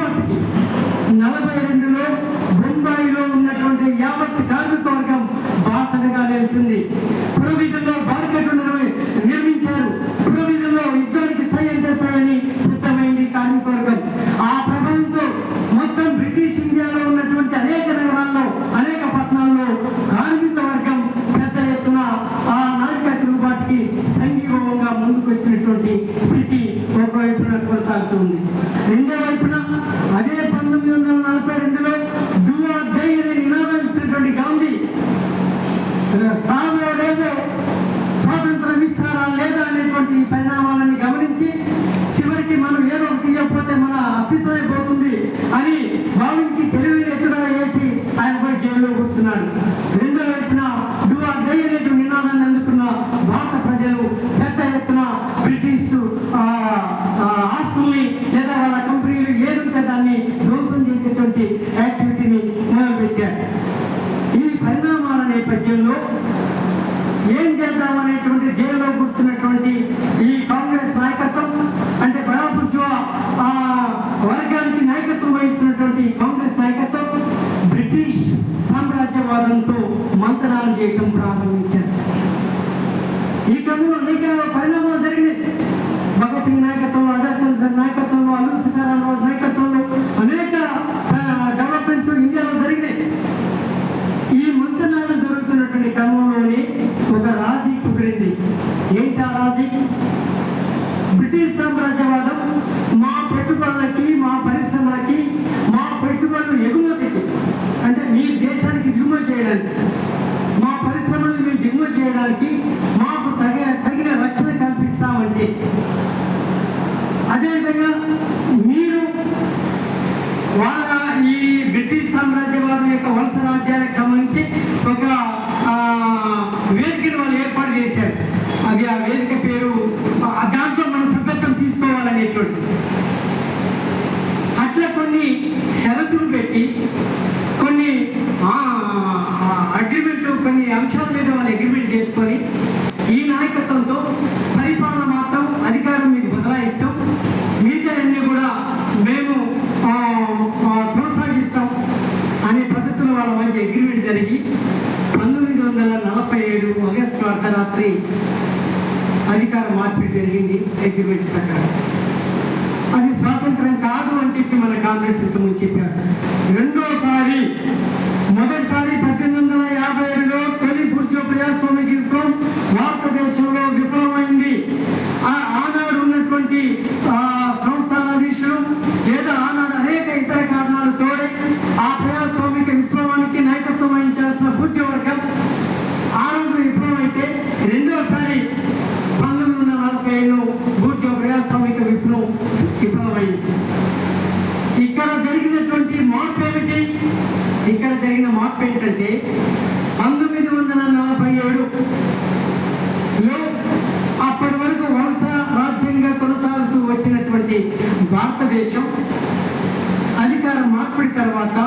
తిరుగుబాటుకి 42లో బొంబాయిలో ఉన్నటువంటి యావత్ కార్మిక వర్గం బాసటగా నిలిచింది. పురవీధుల్లో బార్కెట్లను నిర్మించారు. పురవీధుల్లో యుద్ధానికి సై అంటే సై అని సిద్ధమైంది కార్మిక వర్గం. ఆ ప్రభావంతో మొత్తం బ్రిటిష్ ఇండియాలో ఉన్నటువంటి అనేక నగరాల్లో, అనేక పట్టణాల్లో కార్మిక వర్గం పెద్ద ఎత్తున ఆ నాయక తిరుగుబాటుకి సంఘీభావంగా ముందుకు వచ్చినటువంటి స్థితి ఒకవైపున కొనసాగుతుంది. రెండో వైపున అదే 1942లో డూ ఆర్ డై అనే నినాదం ఇచ్చినటువంటి గాంధీ సావేరేమో స్వాతంత్రం ఇస్తారా లేదా అనేటువంటి పరిణామాలను గమనించి చివరికి మనం ఏదో తీయకపోతే మన అస్తిత్వమే పోతుంది అని భావించి తెలివైన ఎత్తున వేసి ఆయన పోయి జైల్లో కూర్చున్నాడు. రెండో వైపున డూ ఆర్ డై అనేటువంటి నినాదాన్ని అందుకున్న భారత ప్రజలు పెద్ద ఎత్తున బ్రిటిష్ ఆస్తుల్ని లేదా వాళ్ళ కంపెనీలు ఏదుంటే దాన్ని ధ్వంసం చేసేటువంటి యాక్టివిటీని మొదలుపెట్టారు. ఈ పరిణామాల నేపథ్యంలో ఏం చేద్దామనేటువంటి జైల్లో కూర్చున్నటువంటి ఈ కాంగ్రెస్ నాయకత్వం అంటే బడాబుజ్వా వర్గానికి నాయకత్వం వహిస్తున్నటువంటి కాంగ్రెస్ నాయకత్వం బ్రిటిష్ సామ్రాజ్యవాదంతో మంతనాలు చేయటం ప్రారంభించారు. ఈ క్రమంలో అనేక పరిణామాలు జరిగినాయి. భగత్ సింగ్ నాయకత్వంలో, ఆజాద్ చంద్ర నాయకత్వంలో, అల్లూరి సీతారామరాజు నాయకత్వంలో అనేక డెవలప్మెంట్స్ ఇండియాలో జరిగినాయి. ఈ మంతనాలు జరుగుతున్నటువంటి క్రమంలోనే ఒక రాజీ కుదిరింది. ఏంటి ఆ రాజీ? బ్రిటిష్ సామ్రాజ్యవాదం మా పెట్టుబడులకి, మా పరిశ్రమలకి, మా పెట్టుబడులు ఎగుమతికి అంటే మీ దేశానికి దిగుమతి చేయడానికి, మా పరిశ్రమలను మీరు దిగుమతి చేయడానికి మాకు తగిన రక్షణ కల్పిస్తామంటే, అదేవిధంగా మీరు వాళ్ళ ఈ బ్రిటిష్ సామ్రాజ్యవాదం యొక్క వలస రాజ్యాలకు సంబంధించి ఒక వేదికను వాళ్ళు ఏర్పాటు చేశారు. అది ఆ వేదిక పేరు దాంట్లో మనం సభ్యత్వం తీసుకోవాలనేటువంటి అట్లా కొన్ని షరతులు పెట్టి కొన్ని అగ్రిమెంట్లు, కొన్ని అంశాల మీద వాళ్ళు అగ్రిమెంట్ చేసుకొని ఈ నాయకత్వంతో పరిపాలన మాత్రం అధికారం మీకు బదలాయిస్తాం, మిగతా అన్ని కూడా మేము కొనసాగిస్తాం అనే పద్ధతిలో వాళ్ళ మధ్య అగ్రిమెంట్ జరిగి 1947 ఆగస్టు అర్ధరాత్రి అధికార మార్పిడి జరిగింది. అగ్రిమెంట్ ప్రకారం అది స్వాతంత్రం కాదు అని చెప్పి మన కాంగ్రెస్ ఇంతకుముందు చెప్పారు. రెండోసారి మొదటిసారి 1857లో తొలి బూర్జువా ప్రజాస్వామిక విప్లవం భారతదేశంలో విఫలమైంది. ఆనాడు ఉన్నటువంటి సంస్థానాధీశులు లేదా ఆనాడు అనేక ఇతర కారణాలు తోడే ఆ ప్రజాస్వామిక విప్లవానికి నాయకత్వం వహించాల్సిన బూర్జువా వర్గం ఆ రోజు విప్లవం అయితే రెండోసారి 1947లో బూర్జువా ప్రజాస్వామిక విప్లవమైంది. ఇక్కడ జరిగినటువంటి మార్పు ఏమిటి? ఇక్కడ జరిగిన మార్పు ఏంటంటే 1947లో అప్పటి వరకు వలస రాజ్యంగా కొనసాగుతూ వచ్చినటువంటి భారతదేశం అధికార మార్పిడి తర్వాత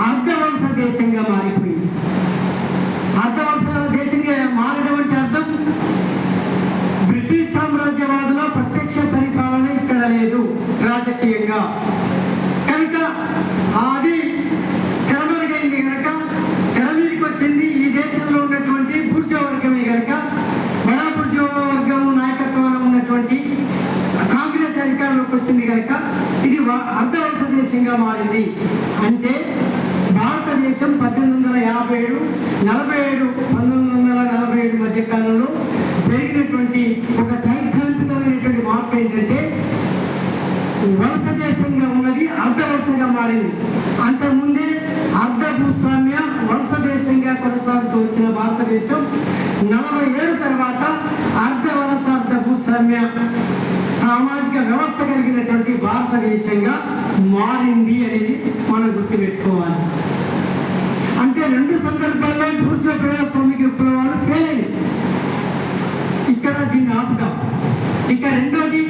అర్ధవలస దేశంగా మారిపోయింది. అర్ధవలస దేశంగా మారడం అంటే అర్థం బ్రిటిష్ సామ్రాజ్యవాదుల ప్రత్యక్ష పరిపాలన ఇక్కడ లేదు రాజకీయంగా. కనుక అది తెరమరుగైంది కనుక తెరమీదికి వచ్చింది ఈ దేశంలో ఉన్నటువంటి బూర్జువా వర్గమే కనుక బడా బూర్జువా వర్గం నాయకత్వంలో ఉన్నటువంటి కాంగ్రెస్ అధికారంలోకి వచ్చింది కనుక ఇది అర్ధవలస దేశంగా మారింది. అంటే భారతదేశం 1947 మధ్య కాలంలో జరిగినటువంటి ఒక సైద్ధాంతికమైనటువంటి మార్పు ఏంటంటే వలస దేశంగా ఉన్నది అర్ధవలసగా మారింది. అంతకుముందే అర్ధ భూస్వామ్య వలస దేశంగా కొనసాగుతూ వచ్చిన భారతదేశం 47 తర్వాత అర్ధ వలస అర్ధ భూస్వామ్య సామాజిక వ్యవస్థ కలిగినటువంటి భారతదేశంగా మారింది అనేది మనం గుర్తుపెట్టుకోవాలి. అంటే రెండు సందర్భాల్లో బూర్జువా ప్రజాస్వామిక విప్లవాలు ఫెయిల్ అయ్యాయి. ఇక్కడ దీన్ని ఆపుదాం. ఇక రెండోది